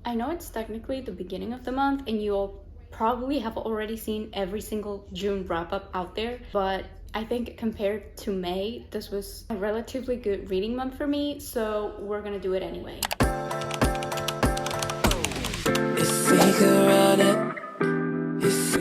I know it's technically the beginning of the month and you all probably have already seen every single June wrap-up out there, but I think compared to May, this was a relatively good reading month for me, so we're gonna do it anyway.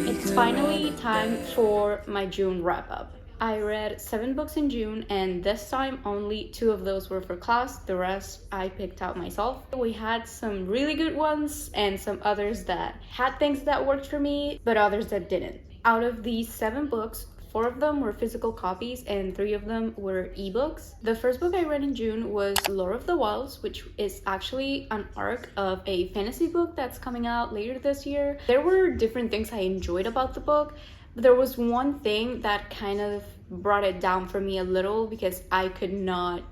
It's finally time for my June wrap-up. I read 7 books in June, and this time only 2 of those were for class. The rest I picked out myself. We had some really good ones and some others that had things that worked for me, but others that didn't. Out of these 7 books, 4 of them were physical copies and 3 of them were ebooks. The first book I read in June was Lord of the Wilds, which is actually an arc of a fantasy book that's coming out later this year. There were different things I enjoyed about the book. There was one thing that kind of brought it down for me a little because I could not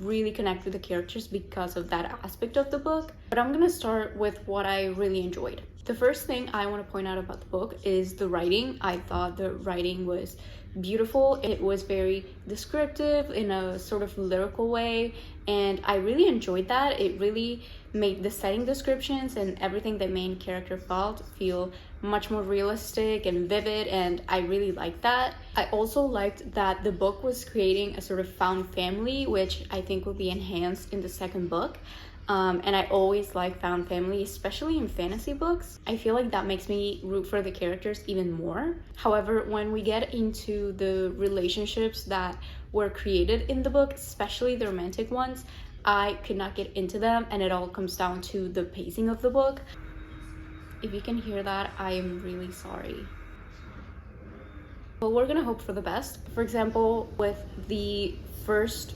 really connect with the characters because of that aspect of the book. But I'm gonna start with what I really enjoyed. The first thing I want to point out about the book is the writing. I thought the writing was beautiful. It was very descriptive in a sort of lyrical way, and I really enjoyed that. It really made the setting descriptions and everything the main character felt feel much more realistic and vivid, and I really liked that. I also liked that the book was creating a sort of found family, which I think will be enhanced in the second book. And I always like found family, especially in fantasy books. I feel like that makes me root for the characters even more. However, when we get into the relationships that were created in the book, especially the romantic ones, I could not get into them, and it all comes down to the pacing of the book. If you can hear that, I am really sorry. But we're gonna hope for the best. For example, with the first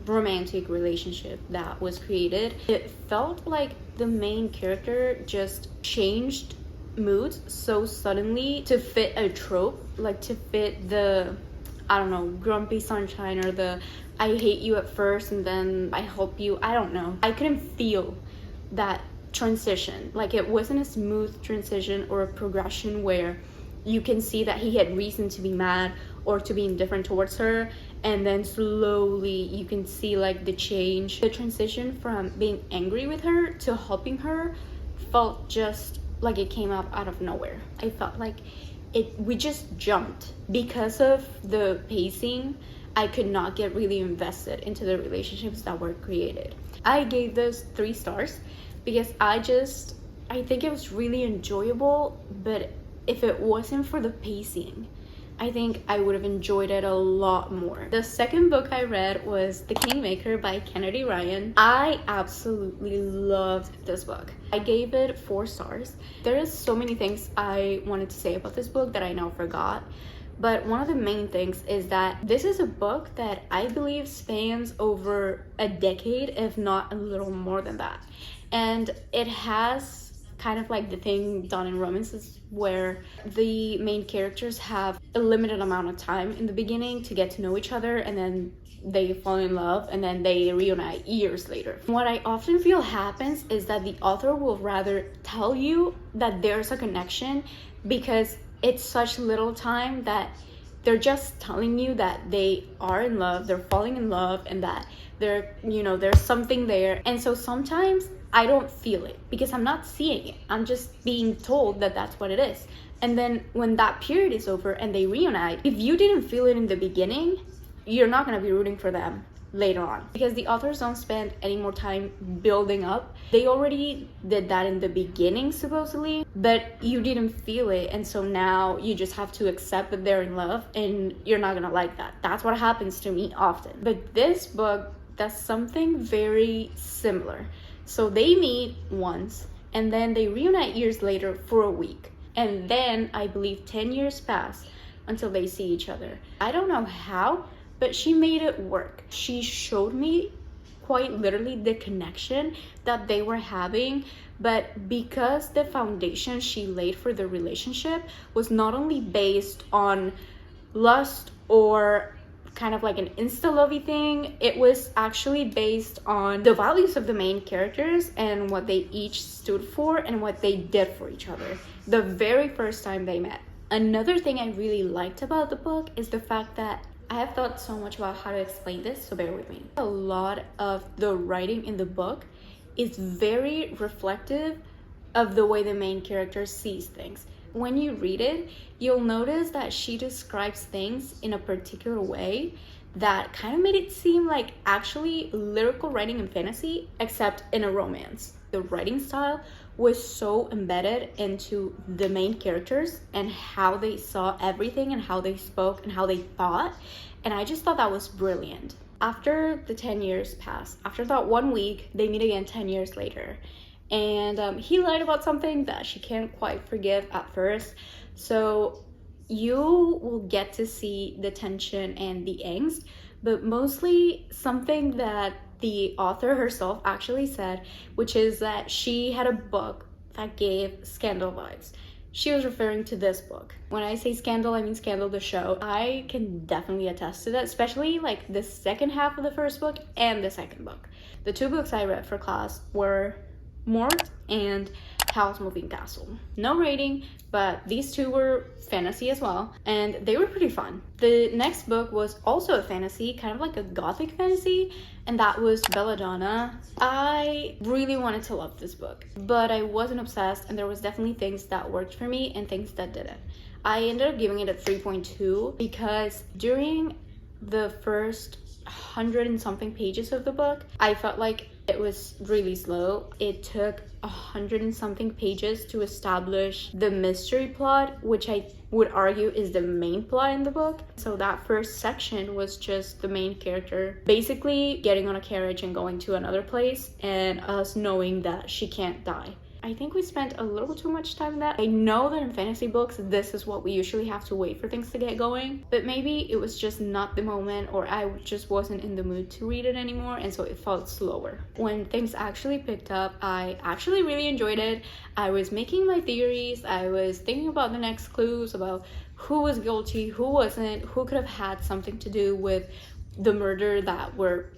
romantic relationship that was created, it felt like the main character just changed moods so suddenly to fit a trope, like to fit the, I don't know, grumpy sunshine or the I hate you at first and then I help you. I don't know. I couldn't feel that transition. Like, it wasn't a smooth transition or a progression where you can see that he had reason to be mad or to be indifferent towards her, and then slowly you can see like the change. The transition from being angry with her to helping her felt just like it came up out of nowhere. I felt like we just jumped. Because of the pacing, I could not get really invested into the relationships that were created. I gave this 3 stars because I think it was really enjoyable, but if it wasn't for the pacing, I think I would have enjoyed it a lot more. The second book I read was The Kingmaker by Kennedy Ryan. I absolutely loved this book. I gave it 4 stars. There is so many things I wanted to say about this book that I now forgot. But one of the main things is that this is a book that I believe spans over a decade, if not a little more than that. And it has kind of like the thing done in romances where the main characters have a limited amount of time in the beginning to get to know each other, and then they fall in love and then they reunite years later. What I often feel happens is that the author will rather tell you that there's a connection because it's such little time that they're just telling you that they are in love, they're falling in love, and that there's something there. And so sometimes I don't feel it because I'm not seeing it. I'm just being told that that's what it is. And then when that period is over and they reunite, if you didn't feel it in the beginning, you're not going to be rooting for them later on, because the authors don't spend any more time building up. They already did that in the beginning supposedly, but you didn't feel it, and so now you just have to accept that they're in love, and you're not gonna like that. That's what happens to me often. But this book does something very similar. So they meet once and then they reunite years later for a week, and then I believe 10 years pass until they see each other. I don't know how, but she made it work. She showed me quite literally the connection that they were having, but because the foundation she laid for the relationship was not only based on lust or kind of like an insta-lovey thing, it was actually based on the values of the main characters and what they each stood for and what they did for each other the very first time they met. Another thing I really liked about the book is the fact that I have thought so much about how to explain this, so bear with me. A lot of the writing in the book is very reflective of the way the main character sees things. When you read it, you'll notice that she describes things in a particular way that kind of made it seem like actually lyrical writing and fantasy, except in a romance. The writing style was so embedded into the main characters and how they saw everything and how they spoke and how they thought. And I just thought that was brilliant. After the 10 years passed, after that 1 week, they meet again 10 years later. And he lied about something that she can't quite forgive at first. So you will get to see the tension and the angst, but mostly something that the author herself actually said, which is that she had a book that gave Scandal vibes. She was referring to this book. When I say Scandal, I mean Scandal the show. I can definitely attest to that, especially like the second half of the first book and the second book. The 2 books I read for class were Mort and House Moving Castle. No rating, but these 2 were fantasy as well, and they were pretty fun. The next book was also a fantasy, kind of like a gothic fantasy, and that was Belladonna. I really wanted to love this book, but I wasn't obsessed, and there was definitely things that worked for me and things that didn't. I ended up giving it a 3.2 because during the first 100 and something pages of the book, I felt like it was really slow. It took 100 and something pages to establish the mystery plot, which I would argue is the main plot in the book. So that first section was just the main character basically getting on a carriage and going to another place, and us knowing that she can't die. I think we spent a little too much time on that. I know that in fantasy books, this is what we usually have to wait for things to get going, but maybe it was just not the moment, or I just wasn't in the mood to read it anymore, and so it felt slower. When things actually picked up, I actually really enjoyed it. I was making my theories, I was thinking about the next clues, about who was guilty, who wasn't, who could have had something to do with the murder that we're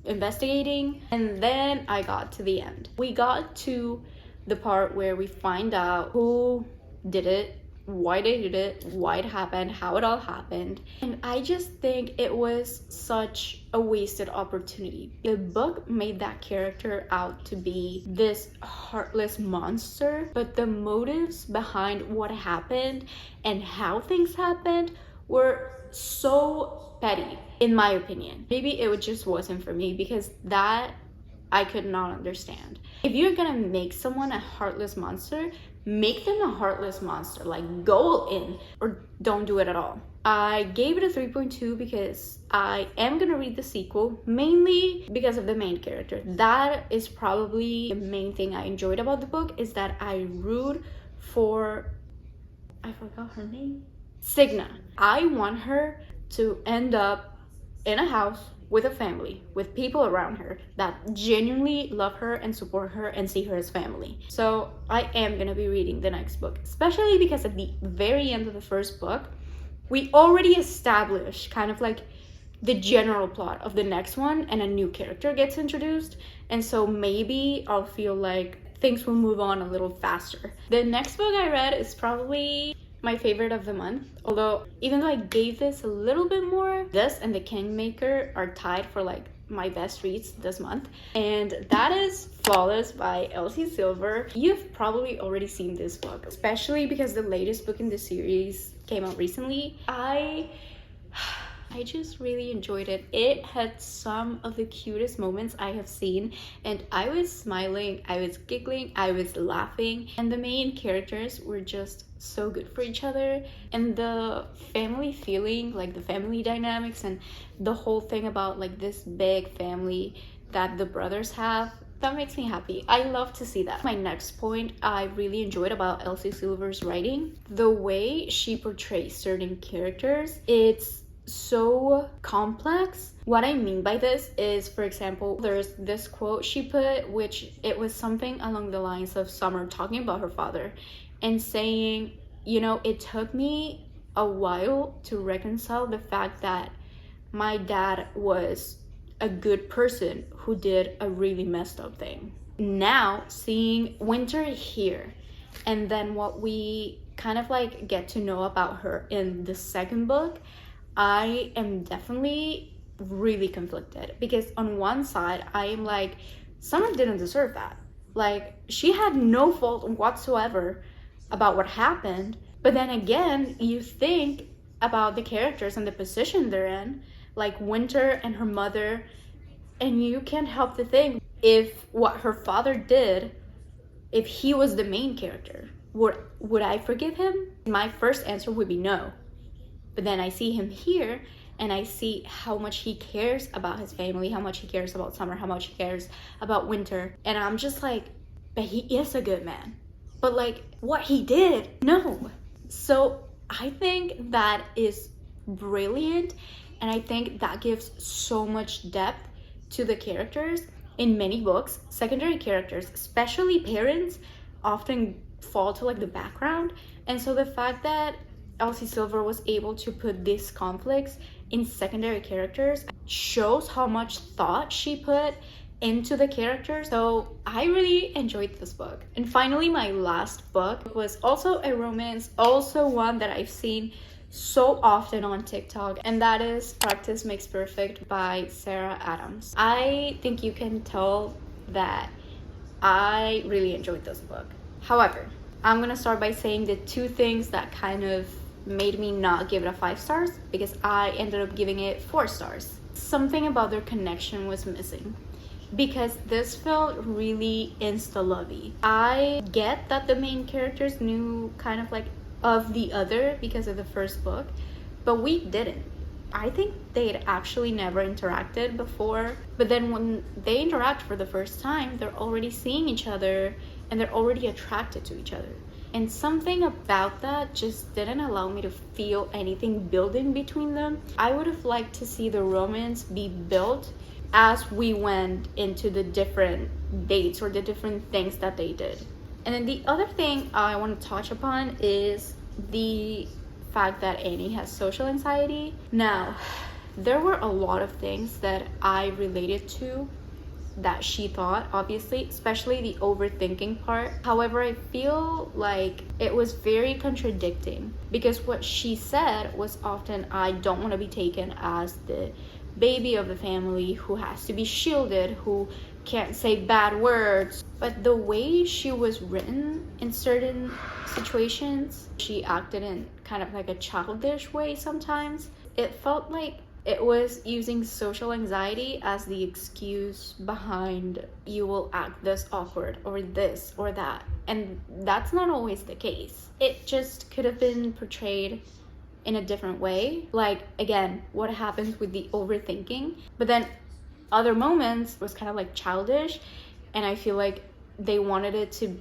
investigating, and then I got to the end. We got to the part where we find out who did it, why they did it, why it happened, how it all happened. And I just think it was such a wasted opportunity. The book made that character out to be this heartless monster, but the motives behind what happened and how things happened were so petty, in my opinion. Maybe it just wasn't for me, because that I could not understand. If you're gonna make someone a heartless monster, make them a heartless monster. Like, go all in, or don't do it at all. I gave it a 3.2 because I am gonna read the sequel, mainly because of the main character. That is probably the main thing I enjoyed about the book, is that I root for, I forgot her name, Signa. I want her to end up in a house with a family, with people around her that genuinely love her and support her and see her as family. So I am gonna be reading the next book, especially because at the very end of the first book, we already established kind of like the general plot of the next one, and a new character gets introduced, and so maybe I'll feel like things will move on a little faster. The next book I read is probably my favorite of the month, although even though I gave this a little bit more, this and The Kingmaker are tied for like my best reads this month, and that is Flawless by Elsie Silver. You've probably already seen this book, especially because the latest book in the series came out recently. I just really enjoyed it. It had some of the cutest moments I have seen, and I was smiling, I was giggling, I was laughing, and the main characters were just so good for each other. And the family feeling, like the family dynamics and the whole thing about like this big family that the brothers have, that makes me happy. I love to see that. My next point I really enjoyed about Elsie Silver's writing, the way she portrays certain characters. It's so complex. What I mean by this is, for example, there's this quote she put, which it was something along the lines of Summer talking about her father and saying, you know, it took me a while to reconcile the fact that my dad was a good person who did a really messed up thing. Now seeing Winter here, and then what we kind of like get to know about her in the second book, I am definitely really conflicted, because on one side I am like, Summer didn't deserve that. Like, she had no fault whatsoever about what happened. But then again, you think about the characters and the position they're in, like Winter and her mother, and you can't help to think, if what her father did, if he was the main character, would I forgive him? My first answer would be no. But then I see him here, and I see how much he cares about his family, how much he cares about Summer, how much he cares about Winter. And I'm just like, but he is a good man. But like, what he did, no. So I think that is brilliant. And I think that gives so much depth to the characters. In many books, secondary characters, especially parents, often fall to like the background. And so the fact that Elsie Silver was able to put these conflicts in secondary characters shows how much thought she put into the characters. So I really enjoyed this book. And finally, my last book was also a romance, also one that I've seen so often on TikTok, and that is Practice Makes Perfect by Sarah Adams. I think you can tell that I really enjoyed this book. However, I'm gonna start by saying the two things that kind of made me not give it a 5 stars, because I ended up giving it 4 stars. Something about their connection was missing, because this felt really insta-lovey. I get that the main characters knew kind of like of the other because of the first book, but we didn't. I think they'd actually never interacted before, but then when they interact for the first time, they're already seeing each other and they're already attracted to each other. And something about that just didn't allow me to feel anything building between them. I would have liked to see the romance be built as we went into the different dates or the different things that they did. And then the other thing I want to touch upon is the fact that Annie has social anxiety. Now, there were a lot of things that I related to that she thought, obviously, especially the overthinking part. However, I feel like it was very contradicting, because what she said was often, I don't want to be taken as the baby of the family who has to be shielded, who can't say bad words. But the way she was written in certain situations, she acted in kind of like a childish way sometimes. It felt like it was using social anxiety as the excuse behind you will act this awkward or this or that. And that's not always the case. It just could have been portrayed in a different way. Like, again, what happens with the overthinking. But then other moments was kind of like childish, and I feel like they wanted it to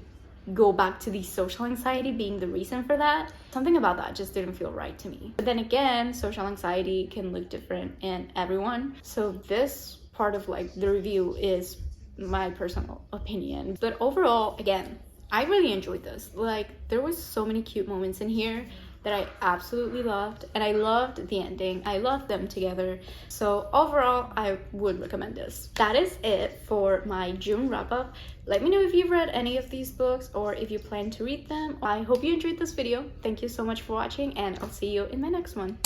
go back to the social anxiety being the reason for that. Something about that just didn't feel right to me. But then again, social anxiety can look different in everyone. So this part of like the review is my personal opinion. But overall, again, I really enjoyed this. Like, there was so many cute moments in here that I absolutely loved, and I loved the ending. I loved them together. So overall, I would recommend this. That is it for my June wrap-up. Let me know if you've read any of these books or if you plan to read them. I hope you enjoyed this video. Thank you so much for watching, and I'll see you in my next one.